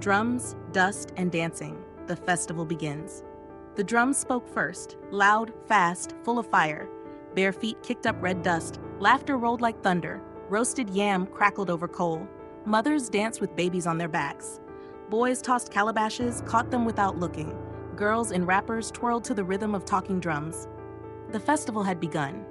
Drums, dust, and dancing. The festival begins. The drums spoke first, loud, fast, full of fire. Bare feet kicked up red dust. Laughter rolled like thunder. Roasted yam crackled over coal. Mothers danced with babies on their backs. Boys tossed calabashes, caught them without looking. Girls in wrappers twirled to the rhythm of talking drums. The festival had begun.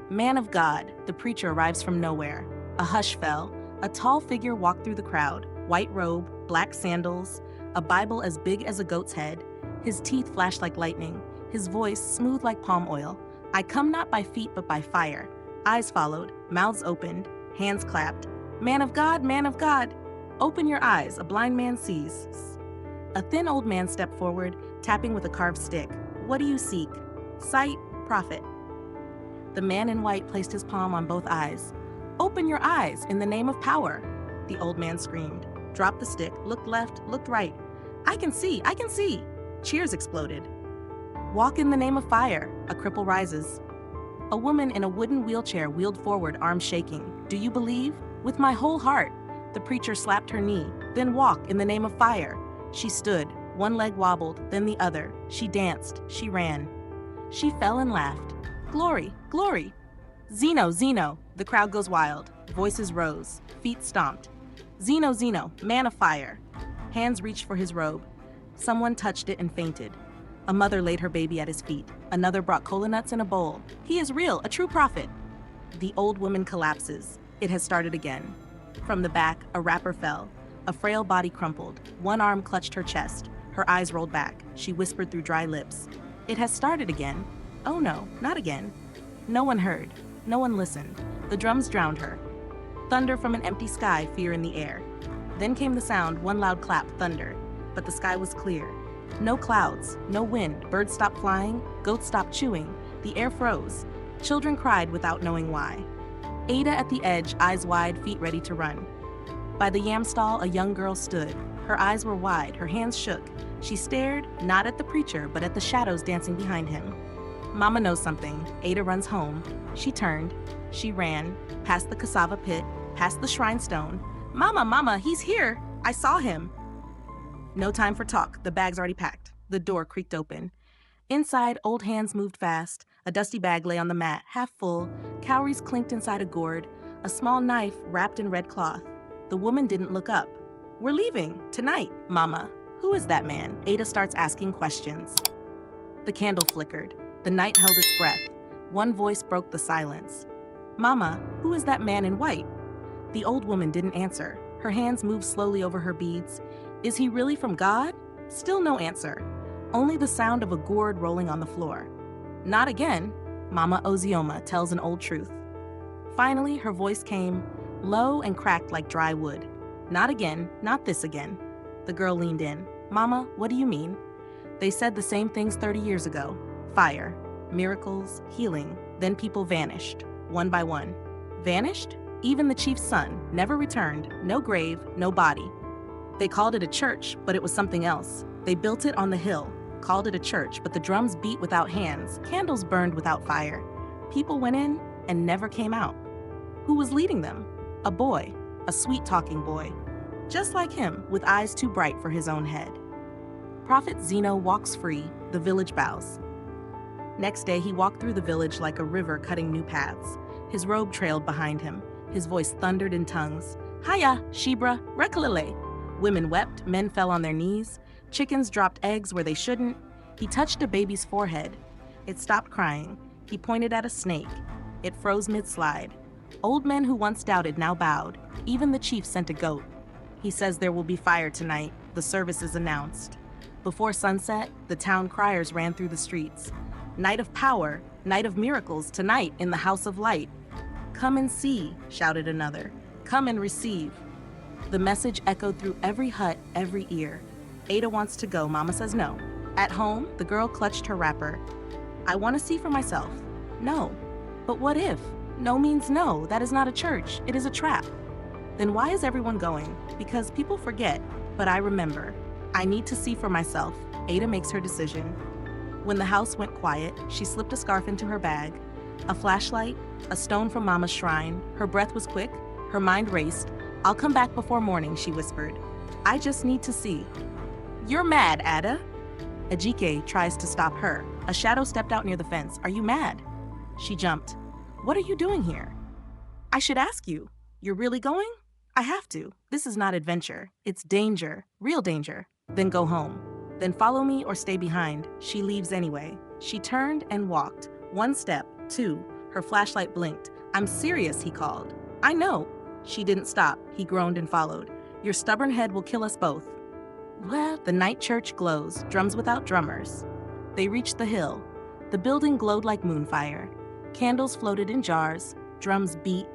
Man of God, the preacher arrives from nowhere. A hush fell. A tall figure walked through the crowd. White robe, black sandals, a Bible as big as a goat's head. His teeth flashed like lightning. His voice smooth like palm oil. I come not by feet but by fire. Eyes followed, mouths opened, hands clapped. Man of God, open your eyes, a blind man sees. A thin old man stepped forward, tapping with a carved stick. What do you seek? Sight, prophet. The man in white placed his palm on both eyes. Open your eyes in the name of power, the old man screamed. Dropped the stick, looked left, looked right. I can see, I can see. Cheers exploded. Walk in the name of fire, a cripple rises. A woman in a wooden wheelchair wheeled forward, arms shaking. Do you believe? With my whole heart. The preacher slapped her knee. Then walk in the name of fire. She stood. One leg wobbled, then the other. She danced. She ran. She fell and laughed. Glory, glory. Zeno, Zeno. The crowd goes wild. Voices rose. Feet stomped. Zeno, Zeno, man of fire. Hands reached for his robe. Someone touched it and fainted. A mother laid her baby at his feet. Another brought cola nuts in a bowl. He is real, a true prophet. The old woman collapses. It has started again. From the back, a wrapper fell. A frail body crumpled. One arm clutched her chest. Her eyes rolled back. She whispered through dry lips. It has started again. Oh no, not again. No one heard. No one listened. The drums drowned her. Thunder from an empty sky, fear in the air. Then came the sound, one loud clap, thunder. But the sky was clear. No clouds, no wind, birds stopped flying, goats stopped chewing, the air froze. Children cried without knowing why. Ada at the edge, eyes wide, feet ready to run. By the yam stall, a young girl stood. Her eyes were wide, her hands shook. She stared, not at the preacher, but at the shadows dancing behind him. Mama knows something. Ada runs home. She turned. She ran, past the cassava pit, past the shrine stone. Mama, Mama, he's here! I saw him! No time for talk. The bag's already packed. The door creaked open. Inside, old hands moved fast. A dusty bag lay on the mat, half full. Cowries clinked inside a gourd. A small knife wrapped in red cloth. The woman didn't look up. We're leaving. Tonight, Mama. Who is that man? Ada starts asking questions. The candle flickered. The night held its breath. One voice broke the silence. Mama, who is that man in white? The old woman didn't answer. Her hands moved slowly over her beads. Is he really from God? Still no answer. Only the sound of a gourd rolling on the floor. Not again, Mama Ozioma tells an old truth. Finally, her voice came, low and cracked like dry wood. Not again, not this again. The girl leaned in. Mama, what do you mean? They said the same things 30 years ago. Fire, miracles, healing. Then people vanished, one by one. Vanished? Even the chief's son never returned, no grave, no body. They called it a church, but it was something else. They built it on the hill, called it a church, but the drums beat without hands, candles burned without fire. People went in and never came out. Who was leading them? A boy, a sweet-talking boy. Just like him, with eyes too bright for his own head. Prophet Zeno walks free, the village bows. Next day, he walked through the village like a river cutting new paths. His robe trailed behind him. His voice thundered in tongues. Haya, Shibra, Rekalile. Women wept, men fell on their knees. Chickens dropped eggs where they shouldn't. He touched a baby's forehead. It stopped crying. He pointed at a snake. It froze mid-slide. Old men who once doubted now bowed. Even the chief sent a goat. He says there will be fire tonight. The service is announced. Before sunset, the town criers ran through the streets. Night of power, night of miracles, tonight in the house of light. Come and see, shouted another. Come and receive. The message echoed through every hut, every ear. Ada wants to go, Mama says no. At home, the girl clutched her wrapper. I want to see for myself. No. But what if? No means no. That is not a church. It is a trap. Then why is everyone going? Because people forget, but I remember. I need to see for myself. Ada makes her decision. When the house went quiet, she slipped a scarf into her bag. A flashlight, a stone from Mama's shrine. Her breath was quick. Her mind raced. I'll come back before morning, she whispered. I just need to see. You're mad, Ada. Ajike tries to stop her. A shadow stepped out near the fence. Are you mad? She jumped. What are you doing here? I should ask you. You're really going? I have to. This is not adventure. It's danger. Real danger. Then go home. Then follow me or stay behind. She leaves anyway. She turned and walked. 1 step, 2. Her flashlight blinked. I'm serious, he called. I know. She didn't stop. He groaned and followed. Your stubborn head will kill us both. Well, the night church glows, drums without drummers. They reached the hill. The building glowed like moonfire. Candles floated in jars, drums beat,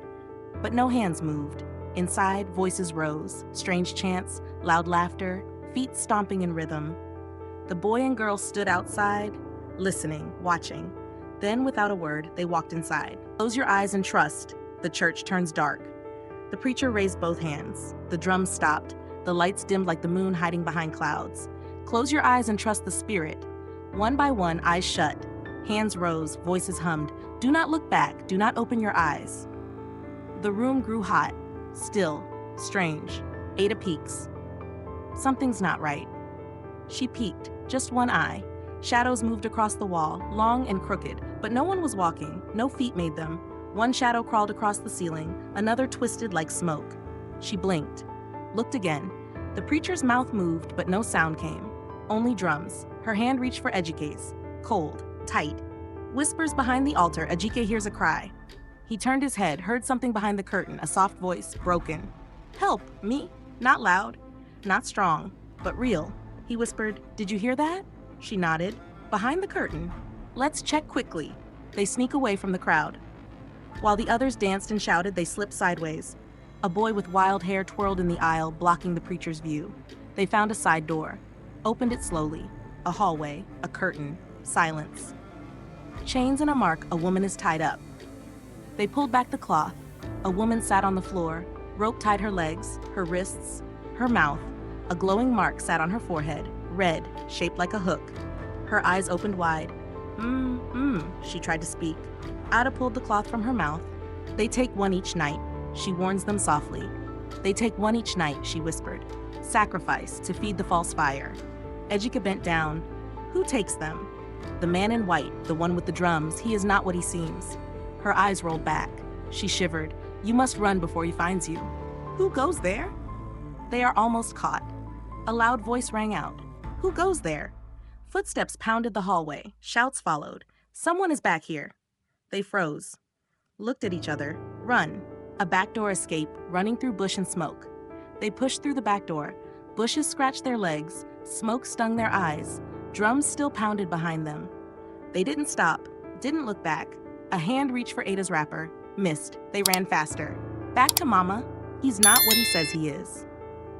but no hands moved. Inside, voices rose, strange chants, loud laughter, feet stomping in rhythm. The boy and girl stood outside, listening, watching. Then, without a word, they walked inside. Close your eyes and trust. The church turns dark. The preacher raised both hands. The drums stopped. The lights dimmed like the moon hiding behind clouds. Close your eyes and trust the spirit. One by one, eyes shut. Hands rose, voices hummed. Do not look back. Do not open your eyes. The room grew hot, still, strange. Ada peeks. Something's not right. She peeked, just one eye. Shadows moved across the wall, long and crooked, but no one was walking. No feet made them. One shadow crawled across the ceiling, another twisted like smoke. She blinked. Looked again. The preacher's mouth moved, but no sound came. Only drums. Her hand reached for Ejike's. Cold, tight. Whispers behind the altar, Ejike hears a cry. He turned his head, heard something behind the curtain, a soft voice, broken. Help, me? Not loud, not strong, but real. He whispered, Did you hear that? She nodded. Behind the curtain. Let's check quickly. They sneak away from the crowd. While the others danced and shouted, they slipped sideways. A boy with wild hair twirled in the aisle, blocking the preacher's view. They found a side door, opened it slowly. A hallway, a curtain, silence. Chains and a mark, a woman is tied up. They pulled back the cloth. A woman sat on the floor. Rope tied her legs, her wrists, her mouth. A glowing mark sat on her forehead, red, shaped like a hook. Her eyes opened wide. She tried to speak. Ada pulled the cloth from her mouth. They take one each night. She warns them softly. They take one each night, she whispered. Sacrifice to feed the false fire. Ejike bent down. Who takes them? The man in white, the one with the drums, he is not what he seems. Her eyes rolled back. She shivered. You must run before he finds you. Who goes there? They are almost caught. A loud voice rang out. Who goes there? Footsteps pounded the hallway. Shouts followed. Someone is back here. They froze. Looked at each other. Run. A backdoor escape, running through bush and smoke. They pushed through the back door. Bushes scratched their legs. Smoke stung their eyes. Drums still pounded behind them. They didn't stop, didn't look back. A hand reached for Ada's wrapper. Missed. They ran faster. Back to Mama. He's not what he says he is.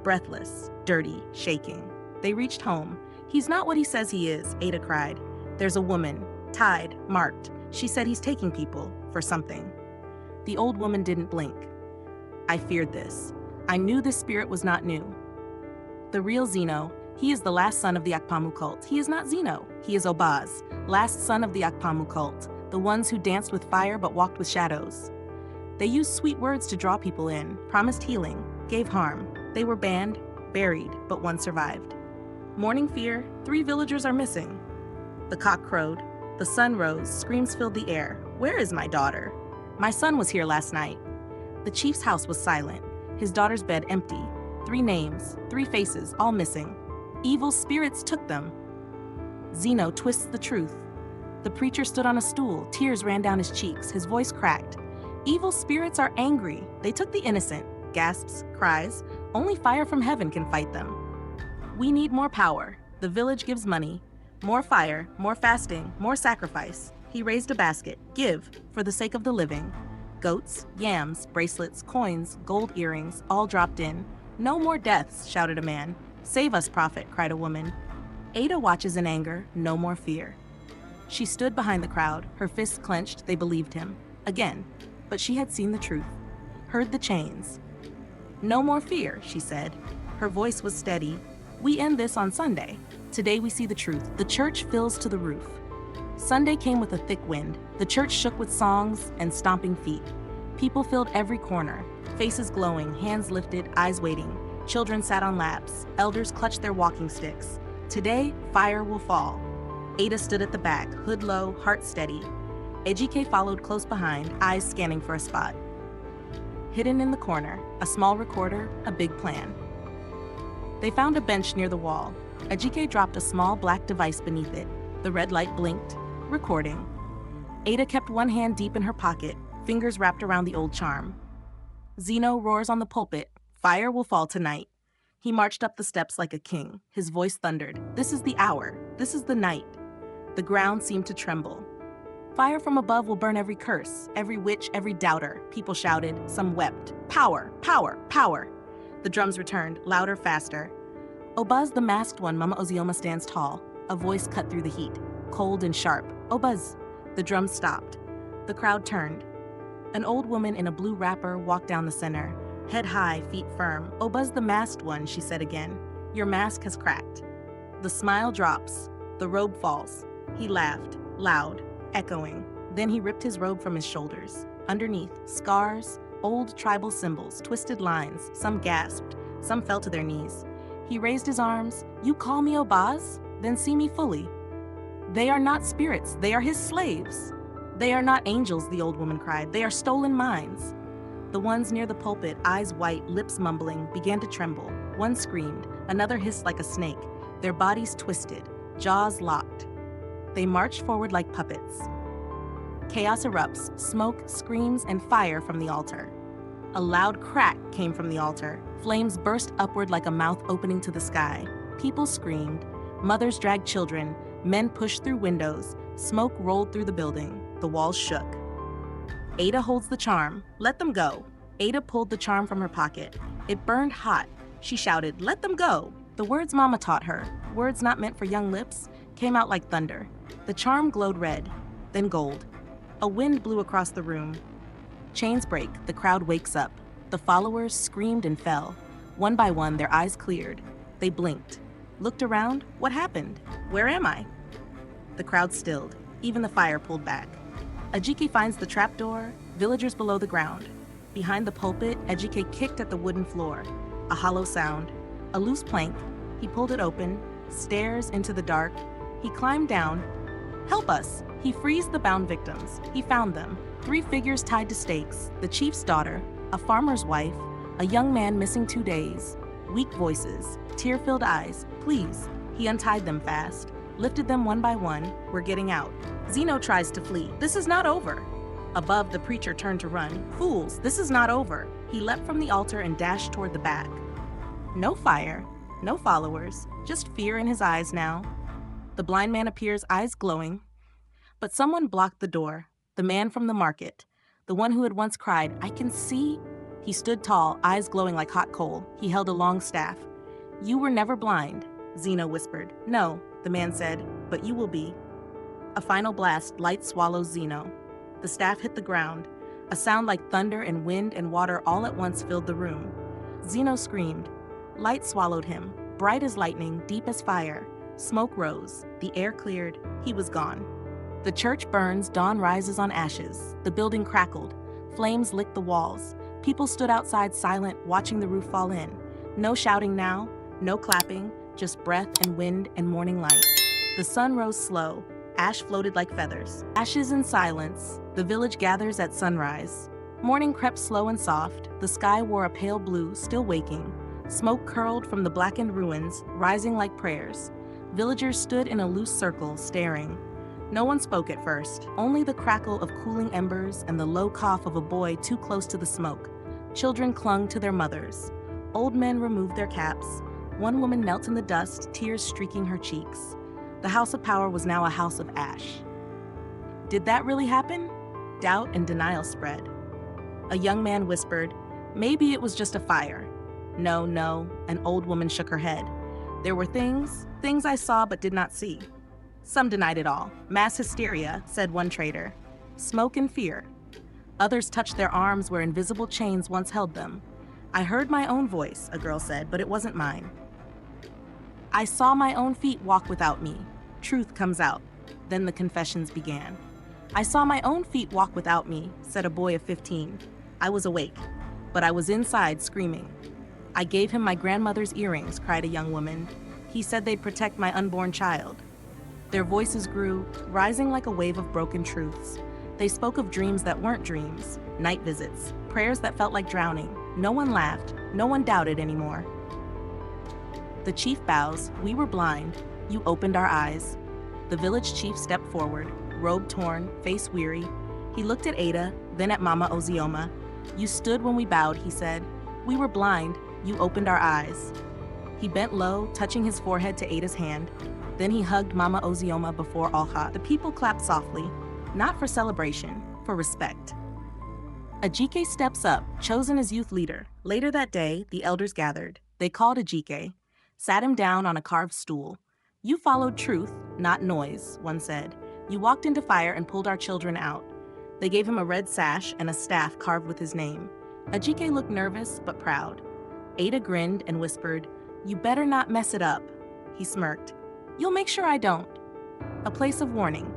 Breathless, dirty, shaking. They reached home. He's not what he says he is, Ada cried. There's a woman, tied, marked. She said he's taking people for something. The old woman didn't blink. I feared this. I knew this spirit was not new. The real Zeno, he is the last son of the Akpamu cult. He is not Zeno. He is Obaz, last son of the Akpamu cult, the ones who danced with fire but walked with shadows. They used sweet words to draw people in, promised healing, gave harm. They were banned, buried, but one survived. Morning fear, 3 villagers are missing. The cock crowed. The sun rose. Screams filled the air. Where is my daughter? My son was here last night. The chief's house was silent. His daughter's bed empty. 3 names, 3 faces, all missing. Evil spirits took them. Zeno twists the truth. The preacher stood on a stool. Tears ran down his cheeks. His voice cracked. Evil spirits are angry. They took the innocent. Gasps, cries. Only fire from heaven can fight them. We need more power. The village gives money. More fire, more fasting, more sacrifice. He raised a basket. Give, for the sake of the living. Goats, yams, bracelets, coins, gold earrings, all dropped in. No more deaths, shouted a man. Save us, prophet, cried a woman. Ada watches in anger. No more fear. She stood behind the crowd. Her fists clenched. They believed him. Again. But she had seen the truth. Heard the chains. No more fear, she said. Her voice was steady. We end this on Sunday. Today we see the truth. The church fills to the roof. Sunday came with a thick wind. The church shook with songs and stomping feet. People filled every corner, faces glowing, hands lifted, eyes waiting. Children sat on laps. Elders clutched their walking sticks. Today, fire will fall. Ada stood at the back, hood low, heart steady. Ejike followed close behind, eyes scanning for a spot. Hidden in the corner, a small recorder, a big plan. They found a bench near the wall. Ejike dropped a small black device beneath it. The red light blinked. Recording. Ada kept one hand deep in her pocket, fingers wrapped around the old charm. Zeno roars on the pulpit, "Fire will fall tonight." He marched up the steps like a king. His voice thundered, "This is the hour. This is the night." The ground seemed to tremble. "Fire from above will burn every curse, every witch, every doubter," people shouted. Some wept. "Power, power, power." The drums returned, louder, faster. "Obuz the masked one, Mama Ozioma stands tall." A voice cut through the heat, cold and sharp. "Obuz." The drums stopped. The crowd turned. An old woman in a blue wrapper walked down the center, head high, feet firm. "Obuz the masked one," she said again. "Your mask has cracked." The smile drops. The robe falls. He laughed, loud, echoing. Then he ripped his robe from his shoulders. Underneath, scars, old tribal symbols, twisted lines. Some gasped, some fell to their knees. He raised his arms. "You call me Obaz? Then see me fully." "They are not spirits, they are his slaves." "They are not angels," the old woman cried. "They are stolen minds." The ones near the pulpit, eyes white, lips mumbling, began to tremble. One screamed, another hissed like a snake, their bodies twisted, jaws locked. They marched forward like puppets. Chaos erupts, smoke, screams, and fire from the altar. A loud crack came from the altar. Flames burst upward like a mouth opening to the sky. People screamed. Mothers dragged children. Men pushed through windows. Smoke rolled through the building. The walls shook. Ada holds the charm. "Let them go." Ada pulled the charm from her pocket. It burned hot. She shouted, "Let them go." The words Mama taught her, words not meant for young lips, came out like thunder. The charm glowed red, then gold. A wind blew across the room. Chains break, the crowd wakes up. The followers screamed and fell. One by one, their eyes cleared. They blinked. Looked around. What happened? Where am I? The crowd stilled. Even the fire pulled back. Ejike finds the trapdoor, villagers below the ground. Behind the pulpit, Ejike kicked at the wooden floor. A hollow sound. A loose plank. He pulled it open. Stairs into the dark. He climbed down. "Help us!" He frees the bound victims. He found them. 3 figures tied to stakes. The chief's daughter, a farmer's wife, a young man missing 2 days. Weak voices, tear-filled eyes. "Please." He untied them fast. Lifted them one by one. "We're getting out." Zeno tries to flee. "This is not over." Above, the preacher turned to run. "Fools, this is not over." He leapt from the altar and dashed toward the back. No fire, no followers, just fear in his eyes now. The blind man appears, eyes glowing. But someone blocked the door. The man from the market. The one who had once cried, "I can see." He stood tall, eyes glowing like hot coal. He held a long staff. "You were never blind," Zeno whispered. "No," the man said, "but you will be." A final blast, light swallows Zeno. The staff hit the ground. A sound like thunder and wind and water all at once filled the room. Zeno screamed. Light swallowed him, bright as lightning, deep as fire. Smoke rose. The air cleared. He was gone. The church burns, dawn rises on ashes. The building crackled. Flames licked the walls. People stood outside silent, watching the roof fall in. No shouting now, no clapping, just breath and wind and morning light. The sun rose slow. Ash floated like feathers. Ashes and silence. The village gathers at sunrise. Morning crept slow and soft. The sky wore a pale blue, still waking. Smoke curled from the blackened ruins, rising like prayers. Villagers stood in a loose circle, staring. No one spoke at first, only the crackle of cooling embers and the low cough of a boy too close to the smoke. Children clung to their mothers. Old men removed their caps. One woman knelt in the dust, tears streaking her cheeks. The house of power was now a house of ash. Did that really happen? Doubt and denial spread. A young man whispered, "Maybe it was just a fire." "No, no," an old woman shook her head. "There were things I saw but did not see." Some denied it all. "Mass hysteria," said one traitor. "Smoke and fear." Others touched their arms where invisible chains once held them. "I heard my own voice," a girl said, "but it wasn't mine." "I saw my own feet walk without me." Truth comes out. Then the confessions began. "I saw my own feet walk without me," said a boy of 15. "I was awake, but I was inside screaming." I gave him my grandmother's earrings, cried a young woman. He said they'd protect my unborn child. Their voices grew, rising like a wave of broken truths. They spoke of dreams that weren't dreams, night visits, prayers that felt like drowning. No one laughed, no one doubted anymore. The chief bows. We were blind. You opened our eyes. The village chief stepped forward, robe torn, face weary. He looked at Ada, then at Mama Ozioma. You stood when we bowed, he said. We were blind. You opened our eyes. He bent low, touching his forehead to Ada's hand. Then he hugged Mama Ozioma before Alha. The people clapped softly, not for celebration, for respect. Ajike steps up, chosen as youth leader. Later that day, the elders gathered. They called Ajike, sat him down on a carved stool. You followed truth, not noise, one said. You walked into fire and pulled our children out. They gave him a red sash and a staff carved with his name. Ajike looked nervous but proud. Ada grinned and whispered, You better not mess it up. He smirked. You'll make sure I don't. A place of warning.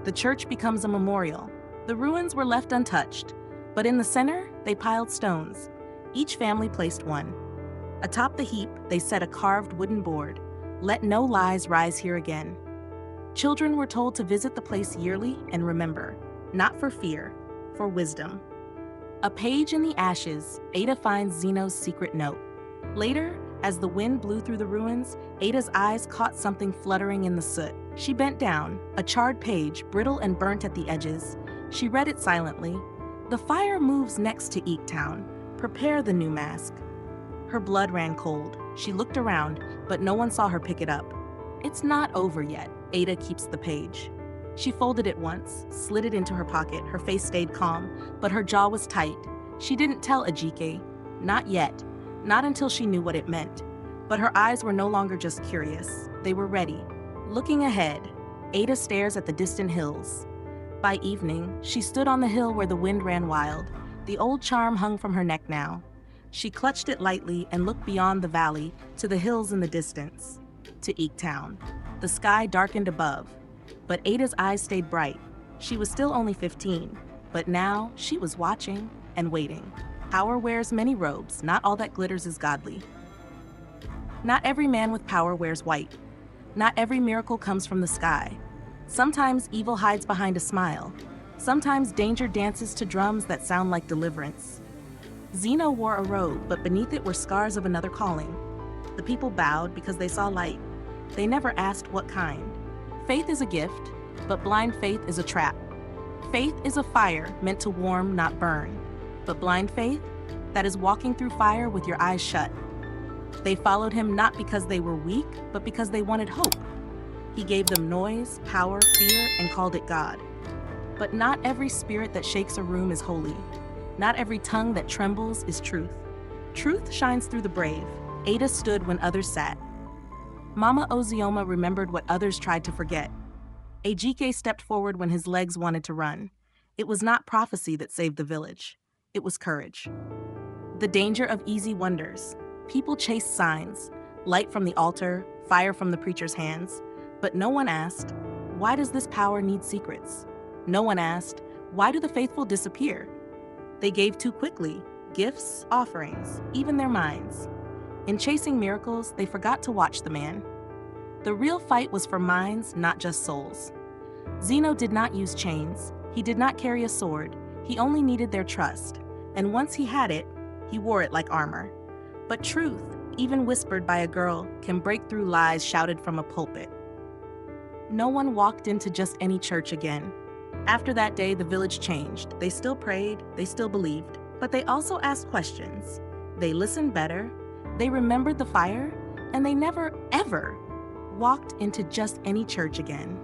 The church becomes a memorial. The ruins were left untouched, but in the center, they piled stones. Each family placed one. Atop the heap, they set a carved wooden board. Let no lies rise here again. Children were told to visit the place yearly and remember, not for fear, for wisdom. A page in the ashes, Ada finds Zeno's secret note. Later, as the wind blew through the ruins, Ada's eyes caught something fluttering in the soot. She bent down, a charred page, brittle and burnt at the edges. She read it silently. The fire moves next to Eektown. Prepare the new mask. Her blood ran cold. She looked around, but no one saw her pick it up. It's not over yet. Ada keeps the page. She folded it once, slid it into her pocket. Her face stayed calm, but her jaw was tight. She didn't tell Ajike. Not yet. Not until she knew what it meant. But her eyes were no longer just curious. They were ready. Looking ahead, Ada stares at the distant hills. By evening, she stood on the hill where the wind ran wild. The old charm hung from her neck now. She clutched it lightly and looked beyond the valley to the hills in the distance, to Eektown. The sky darkened above, but Ada's eyes stayed bright. She was still only 15, but now she was watching and waiting. Power wears many robes, not all that glitters is godly. Not every man with power wears white. Not every miracle comes from the sky. Sometimes evil hides behind a smile. Sometimes danger dances to drums that sound like deliverance. Zeno wore a robe, but beneath it were scars of another calling. The people bowed because they saw light. They never asked what kind. Faith is a gift, but blind faith is a trap. Faith is a fire meant to warm, not burn. But blind faith, that is walking through fire with your eyes shut. They followed him not because they were weak, but because they wanted hope. He gave them noise, power, fear, and called it God. But not every spirit that shakes a room is holy. Not every tongue that trembles is truth. Truth shines through the brave. Ada stood when others sat. Mama Ozioma remembered what others tried to forget. Ajike stepped forward when his legs wanted to run. It was not prophecy that saved the village. It was courage. The danger of easy wonders. People chased signs, light from the altar, fire from the preacher's hands. But no one asked, why does this power need secrets? No one asked, why do the faithful disappear? They gave too quickly, gifts, offerings, even their minds. In chasing miracles, they forgot to watch the man. The real fight was for minds, not just souls. Zeno did not use chains. He did not carry a sword. He only needed their trust. And once he had it, he wore it like armor. But truth, even whispered by a girl, can break through lies shouted from a pulpit. No one walked into just any church again. After that day, the village changed. They still prayed, they still believed, but they also asked questions. They listened better, they remembered the fire, and they never, ever walked into just any church again.